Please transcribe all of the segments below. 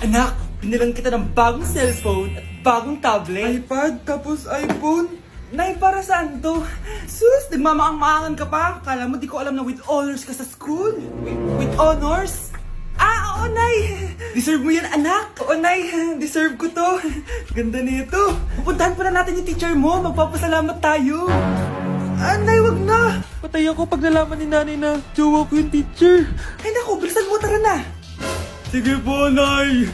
Anak, binilang kita ng bagong cellphone at bagong tablet. iPad, tapos iPhone. Nay, para saan to? Sus, nagmamaang-maangan ka pa? Kala mo di ko alam na with honors ka sa school? With honors? Ah, oo, Nay! Deserve mo yan, anak! Oo, Nay, deserve ko to. Ganda nito. Pupuntahan pa na natin yung teacher mo. Magpapasalamat tayo. Ah, Nay, wag na! Patay ako pag nalaman ni nanay na jowa ko yung teacher. Ay, naku, bilisan mo, tara na! Sige po, Nay.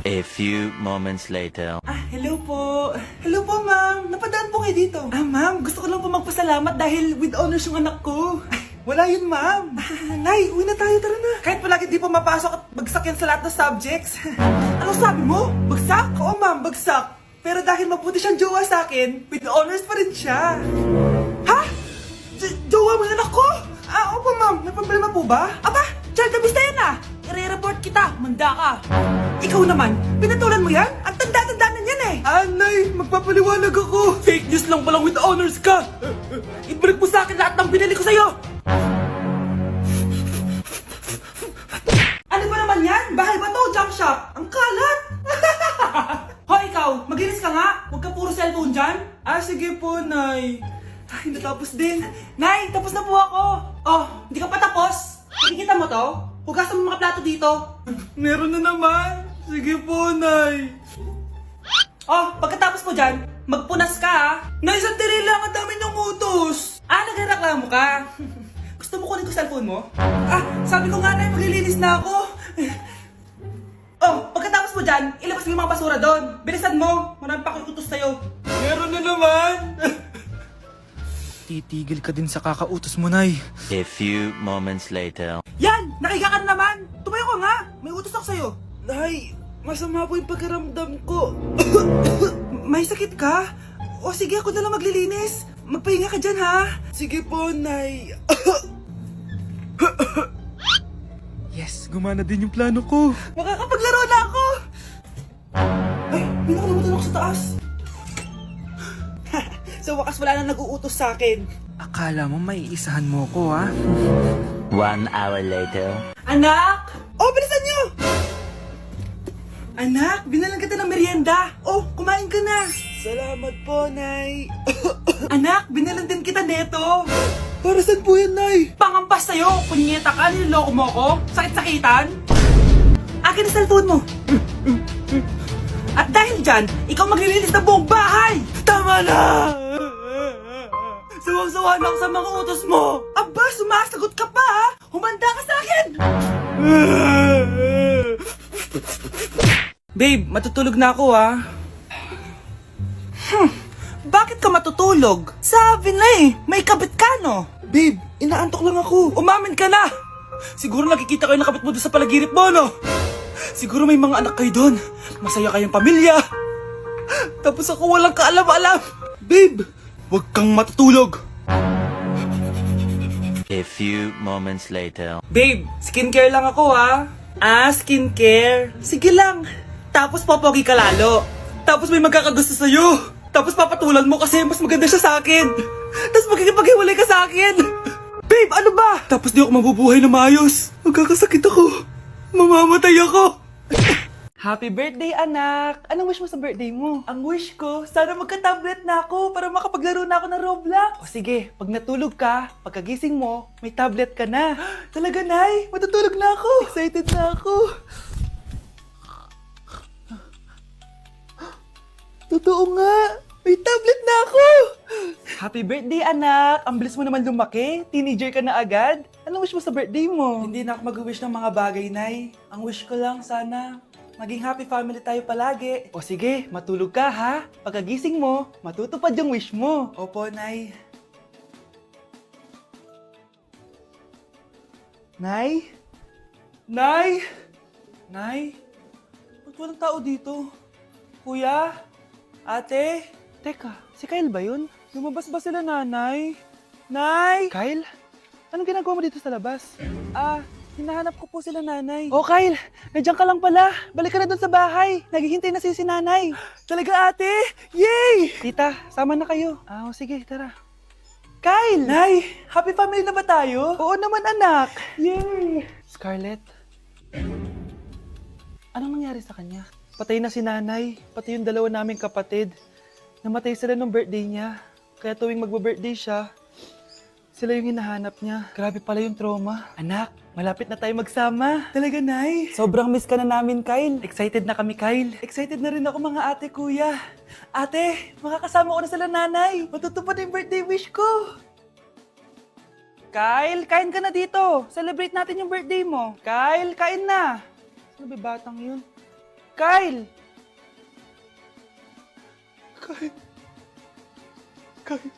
A few moments later. Ah, hello po. Hello po, ma'am. Napadaan po kayo dito. Ah, ma'am, gusto ko lang po magpasalamat dahil with honors yung anak ko. Ay, wala yun, ma'am. Nay, uwi na tayo, tara na. Kahit palagi di po mapasok at bagsak yan sa lahat ng subjects. Ano sabi mo? Bagsak? Oo, ma'am, bagsak. Pero dahil mabuti siyang jowa sa akin, with honors pa rin siya. Ha? Jowa mo yung anak ko? Ah, opo, ma'am. May problema po ba? Aba, child abuse na yan ah. I-report kita, manda ka. Ikaw naman, pinatulan mo yan? Ang tanda-tanda na yan eh. Anay, magpapaliwanag ako. Fake news lang palang with honors ka. Ibalik mo sa akin lahat ng binili ko sa'yo. Ano ba naman yan? Bahay ba to? Junk shop? Ang kalat. Hoy, ikaw, maginis ka nga. Huwag ka puro cellphone dyan. Ah, sige po, Nay. Ay, natapos din. Nay, tapos na po ako. Oh, hindi ka pa tapos? Nakikita mo to? Hugasan mo mga plato dito. Meron na naman. Sige po, Nay. Oh, pagkatapos mo dyan, magpunas ka ha. Nay, sandali lang. Ang dami niyong utos. Ah, nagreklamo ka? Gusto mo kunin ko cellphone mo? Ah, sabi ko nga na, maglilinis na ako. Oh, pagkatapos mo dyan, ilabas mo yung mga basura doon. Bilisan mo, marami pa akong utos sa'yo. Meron na naman. Titigil ka din sa kakautos mo, Nay. A few moments later. Yan, nakiga ka na naman. Tumayo ka nga, may utos ako sa'yo. Nay, masama po yung pagkaramdam ko. May sakit ka? O sige, ako na lang maglilinis. Magpahinga ka dyan ha. Sige po, Nay. Yes, gumana din yung plano ko. Makakapaglaro na ako. Ay, may nakalimutan ako sa taas. Sa wakas wala na nag-uutos sa akin. Akala mo may isahan mo ko, ha? 1 hour later. Anak! Oh, bilisan niyo! Anak, binalan kita ng merienda. Oh, kumain ka na. Salamat po, Nay. Anak, binalan din kita neto. Para saan po yan, Nay? Pangampas sa'yo, punyeta ka, niloloko mo ako. Sakit-sakitan. Akin ang cellphone mo. At dahil dyan, ikaw maglilinis ng buong bahay. Tama na! Sawang-sawa na ako sa mga utos mo. Aba, sumasagot ka pa ha? Humanda ka sa akin. Babe, matutulog na ako ha. Bakit ka matutulog? Sabi na eh, may kabit ka no? Babe, inaantok lang ako. Umamin ka na! Siguro nakikita ko yung nakabit mo doon sa palagirit mo, no? Siguro may mga anak kayo doon. Masaya kayong pamilya. Tapos ako walang kaalam-alam. Babe, huwag kang matutulog. A few moments later. Babe, skincare lang ako ha. Ah, skincare. Sige lang. Tapos popogi ka lalo. Tapos may magkakagusto sa'yo. Tapos papatulan mo kasi mas maganda siya sa akin. Tapos magkikipaghiwalay ka sa akin. Babe, ano ba? Tapos di ako mabubuhay na maayos. Magkakasakit ako. Mamamatay ako. Happy birthday, anak! Anong wish mo sa birthday mo? Ang wish ko, sana magka-tablet na ako para makapaglaro na ako ng Roblox. O sige, pag natulog ka, pagkagising mo, may tablet ka na. Talaga, Nay? Matutulog na ako. Excited na ako. Totoo nga! May tablet na ako! Happy birthday, anak! Ang bilis mo naman lumaki. Teenager ka na agad. Anong wish mo sa birthday mo? Hindi na ako mag-wish ng mga bagay, Nay. Ang wish ko lang, sana maging happy family tayo palagi. O sige, matulog ka ha. Pagkagising mo, matutupad yung wish mo. Opo, Nay. Nay? Nay? Nay? Ba't walang tao dito? Kuya? Ate? Teka, si Kyle ba yun? Lumabas ba sila, nanay? Nay! Kyle? Anong ginagawa mo dito sa labas? Hinahanap ko po sila, nanay. Oh, Kyle! Nandiyan ka lang pala. Balik ka na dun sa bahay. Naghihintay na si nanay. Talaga, ate? Yay! Tita, sama na kayo. Sige, tara. Kyle! Nay, happy family na ba tayo? Oo naman, anak. Yay! Scarlett? Anong nangyari sa kanya? Patay na si nanay, pati yung dalawa naming kapatid. Namatay sila nung birthday niya. Kaya tuwing magbo-birthday siya, sila yung hinahanap niya. Grabe pala yung trauma. Anak, malapit na tayo magsama. Talaga, Nay. Sobrang miss ka na namin, Kyle. Excited na kami, Kyle. Excited na rin ako, mga ate, kuya. Ate, makakasama ko na sila nanay. Matutupad yung birthday wish ko. Kyle, kain ka na dito. Celebrate natin yung birthday mo. Kyle, kain na. Sino ba batang yun? Kyle! Kyle.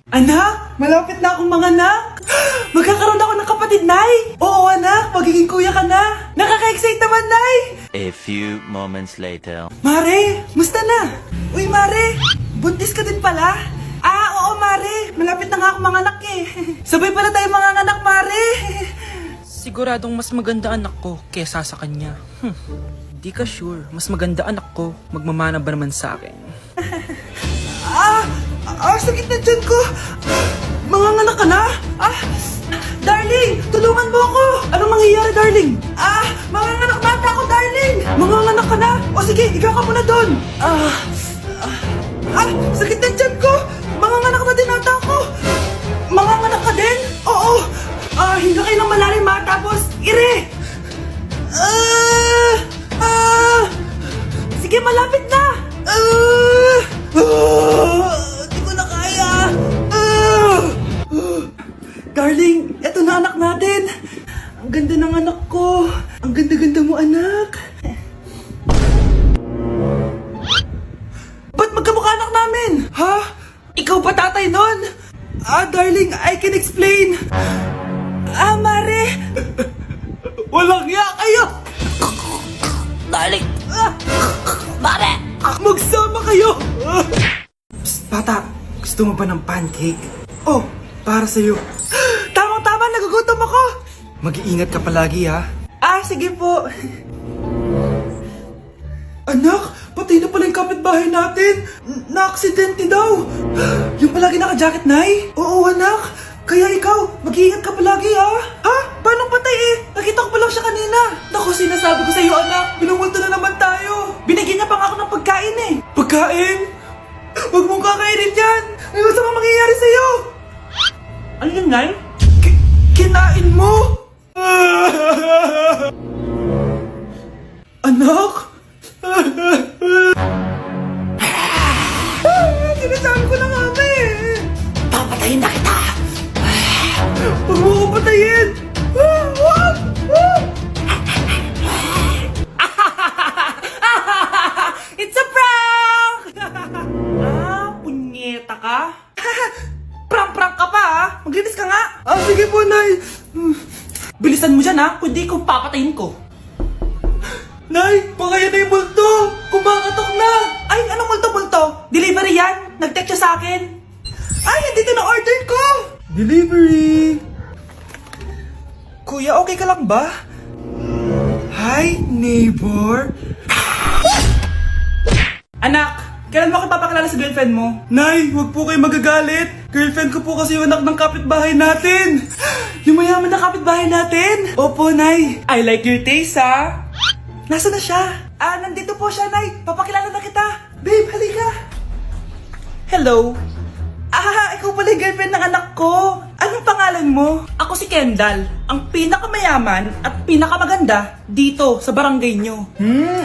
Anak! Malapit na akong manganak! Magkakaroon ako ng kapatid, Nay! Oo, anak! Magiging kuya ka na! Nakaka-excite naman, Nay! A few moments later. Mare! Musta na? Uy, Mare! Buntis ka din pala? Ah, oo, Mare! Malapit na nga akong manganak eh! Sabay pala tayo manganganak, Mare! Siguradong mas maganda anak ko kesa sa kanya. Di ka sure. Mas maganda anak ko. Magmamana ba naman sa akin? Sakit na dyan ko! Manganganak ka na? Darling! Tulungan mo ako! Anong mangyayari, darling? Manganganak mata ako, darling! Manganganak ka na? O sige, ikaw ka muna doon! Sakit na dyan ko! Manganganak na din ata ako! Manganganak ka din? Oo! Hinga kayo ng malalim ha, tapos ire! Sige, malapit na! Di ko na kaya! Darling, eto na anak natin! Ang ganda ng anak ko! Ang ganda-ganda mo, anak! Ba't magkamukha anak namin? Ha? Ikaw ba tatay nun? Darling, I can explain! Mare! Walang ya kayo! Darling! Mare! Magsama kayo! Psst, bata! Gusto mo ba ng pancake? Oh, para sa'yo. Tamang-tama, nagugutom ako! Mag-iingat ka palagi, ha? Sige po. Anak, patay na pala yung kapitbahay natin. Na-aksidente daw. Yung palagi naka-jacket, Nay? Oo, anak. Kaya ikaw, mag-iingat ka palagi, ha? Paano patay eh? Nakita ko pa lang siya kanina. Naku, sinasabi ko sa'yo, anak. Binumulto na naman tayo. Binigyan niya pa nga ako ng pagkain eh. Pagkain? Huwag mong kakainin yan. May masama mangyayari sa'yo. Ano yun, Nay? Kinain mo? Anak? Sinasabi ko na nga, eh. Papatayin na kita! Huwag mo ko patayin! Wag! It's a prank! Punyeta ka? Prank-prank ka pa, ha? Maglinis ka nga! Sige po, Nay! Bilisan mo dyan, ha? Kundi kung papatayin ko. Nay! Pakaya na yung multo! Kumakatok na! Ay, anong multo-multo? Delivery yan? Nag-text siya sa akin? Ay, nandito na order ko! Delivery! Kuya, okay ka lang ba? Hi, neighbor! Anak, kailan mo ako papakilala sa girlfriend mo? Nay, wag po kayo magagalit. Girlfriend ko po kasi yung anak ng kapitbahay natin. Yung mayaman na kapitbahay natin. Opo, Nay. I like your taste, ha? Nasaan na siya? Nandito po siya, Nay. Papakilala na kita. Babe, halika. Hello. Ikaw pala yung girlfriend ng anak ko. Anong pangalan mo? Ako si Kendall, ang pinakamayaman at pinakamaganda dito sa barangay nyo.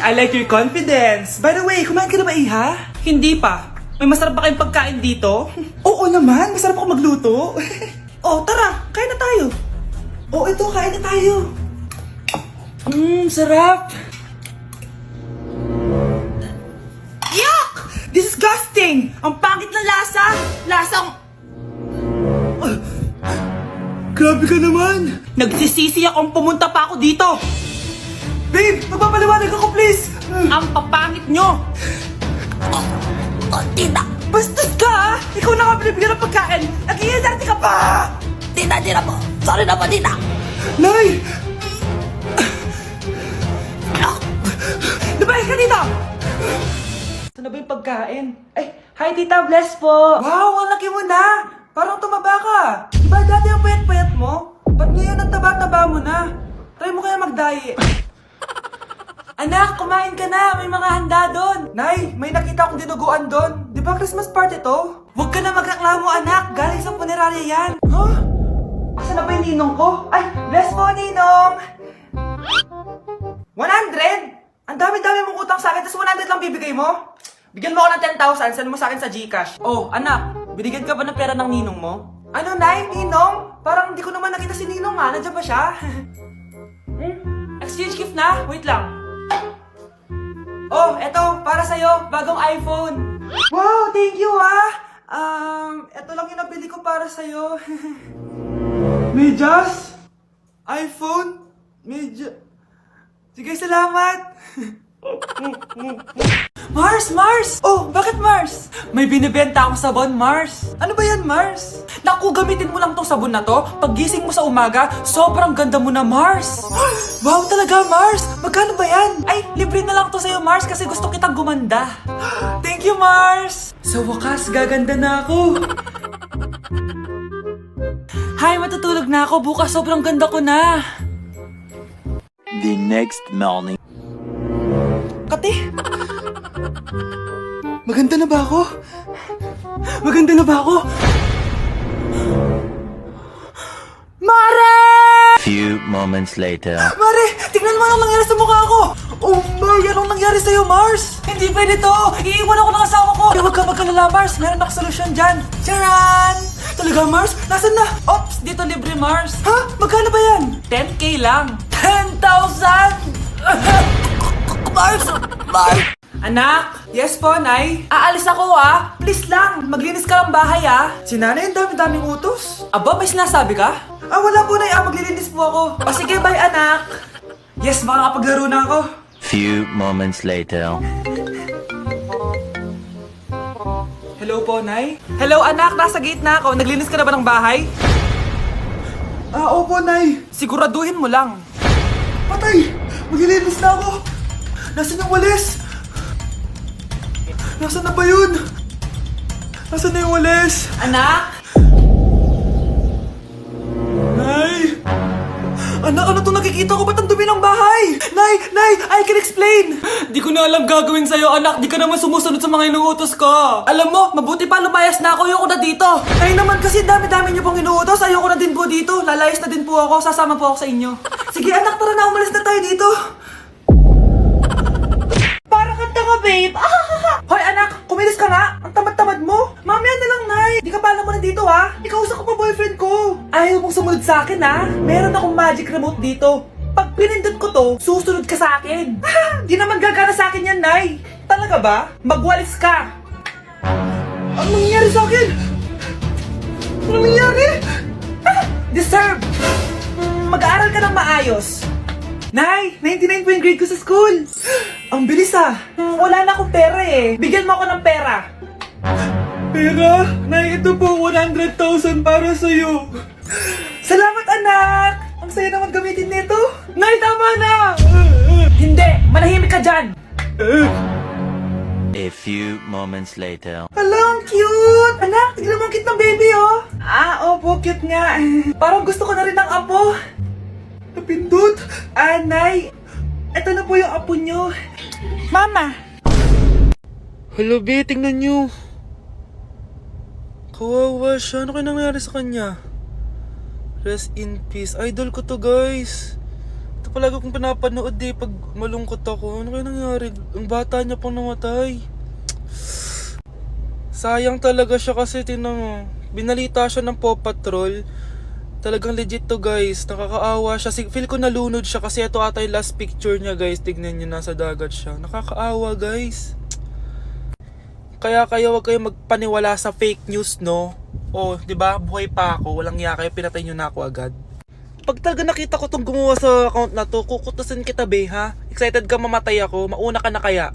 I like your confidence. By the way, kumain ka na ba, Iha? Hindi pa. May masarap ba kayong pagkain dito? Oo naman, masarap ako magluto. Tara, kain na tayo. Ito, kain na tayo. Sarap. Yuck! Disgusting! Ang pangit na lasa! Lasang... Grabe ka naman! Nagsisisi akong pumunta pa ako dito! Babe! Magpapaliwanag ako, please! Ang papangit nyo! Tita! Bastos ka, ha? Ikaw na nga binibigyan ng pagkain! Nag-iinarte ka pa! Tita po! Sorry na po, tita! Nay! Lumayas ka dito! Saan na ba yung pagkain? Hi Tita, bless po! Wow, ang laki mo na! Parang tumaba ka! Diba dati ang payat-payat mo? Ba't ngayon ang taba-taba mo na? Try mo kaya mag-diet. Anak, kumain ka na. May mga handa doon. Nay, may nakita akong dinuguan doon. Di ba Christmas party to? Huwag ka na magreklamo, anak. Galing sa punerarya yan. Huh? Asa na ba yung ninong ko? Ay, bless po, ninong. 100? Ang dami-dami mong utang sa akin, tapos 100 lang bibigay mo? Bigyan mo ako ng 10,000, send mo sa akin sa GCash. Oh, anak, binigyan ka ba ng pera ng ninong mo? Ano, Nay? Ninong? Parang hindi ko naman nakita si ninong nga. Nandiyan ba siya? Exchange gift na? Wait lang. Oh, eto, para sa'yo, bagong iPhone. Wow, thank you eto lang yung nabili ko para sa'yo. Medyas? iPhone? Sige, salamat. Mars! Oh, bakit Mars? May binibenta akong sabon, Mars. Ano ba yan, Mars? Naku, gamitin mo lang tong sabon na to. Pag gising mo sa umaga, sobrang ganda mo na, Mars. Wow, talaga, Mars. Magkano ba yan? Ay, libre na lang to sa'yo, Mars, kasi gusto kitang gumanda. Thank you, Mars. Sa wakas, gaganda na ako. Hay, matutulog na ako. Bukas, sobrang ganda ko na. The next morning. Kati! Maganda na ba ako? Maganda na ba ako? Mare! Few moments later. Mare! Tingnan mo anong nangyari sa mukha ko! Oh my! Anong nangyari sa'yo, Mars? Hindi pwede to! Iiwan ako ng asawa ko! Huwag ka magkalala, Mars! Meron ako solusyon dyan! Charan! Talaga, Mars? Nasaan na? Ops! Dito libre, Mars! Ha? Magkano ba yan? 10K lang! 10,000! Mars! Anak! Yes po, Nay? Aalis ako Please lang, maglinis ka ng bahay Si nanay, ang dami-daming utos. Aba, may sinasabi ka? Wala po, Nay. Maglilinis po ako. O sige, bye, anak. Yes, makakapaglaro na ako. Few moments later. Hello po, Nay? Hello, anak. Nasa gate na ako. Naglinis ka na ba ng bahay? Opo, Nay. Siguraduhin mo lang. Patay! Maglilinis na ako. Nasaan yung walis? Nasaan na ba yun? Nasaan na yung walis? Anak? Nay! Anak, ano itong nakikita ko? Ba't ang dumi ng bahay? Nay! I can explain! Di ko na alam gagawin sa'yo, anak. Di ka naman sumusunod sa mga inuutos ko. Alam mo, mabuti pa lumayas na ako. Ayoko na dito. Nay naman kasi dami-dami niyo pong inuutos. Ayoko na din po dito. Lalayas na din po ako. Sasama po ako sa inyo. Sige, anak, tara na. Umalis na tayo dito. Para kang tanga, babe! Hoy, anak! Kumilis ka nga! Ang tamad-tamad mo! Mamaya na lang, Nay! Di ka pa alam mo nandito, Ikausap ko pa boyfriend ko! Ayaw mong sumunod sa akin, Meron akong magic remote dito. Pag pinindot ko to, susunod ka sa akin. Di naman gagana sa akin yan, Nay! Talaga ba? Magwalis ka! Ano nangyari sa akin? Ano nangyari? Deserve! Mag-aaral ka ng maayos. Nay, 99 po yung grade ko sa school. Ang bilis Wala na akong pera Bigyan mo ako ng pera. Pera? Nay, ito po 100,000 para sa'yo. Salamat, anak! Ang saya naman gamitin nito. Nay, tama na! Hindi! Manahimik ka dyan! A few moments later. Hala, ang cute! Anak, tignan mo ang cute ng baby, opo, cute nga. Parang gusto ko na rin ng apo. Napindot! Nay, eto na po yung apo nyo. Mama! Hello, be, tingnan nyo. Kawawa siya. Ano kaya nangyari sa kanya? Rest in peace. Idol ko to, guys. Ito palagi kong pinapanood pag malungkot ako. Ano kaya nangyari? Ang bata niya pang namatay. Sayang talaga siya kasi tinan mo. Binalita siya ng Paw Patrol. Talagang legit to, guys. Nakakaawa siya. Feel ko nalunod siya kasi ito ata yung last picture niya, guys. Tignan niyo, nasa dagat siya. Nakakaawa, guys. Kaya wag kayo magpaniwala sa fake news, no? Oh, 'di ba? Buhay pa ako, walang iya kayo, pinatay niyo na ako agad. Pag talaga nakita ko tong gumawa sa account na to, kukutusin kita, be, ha? Excited ka mamatay ako, mauna ka na kaya.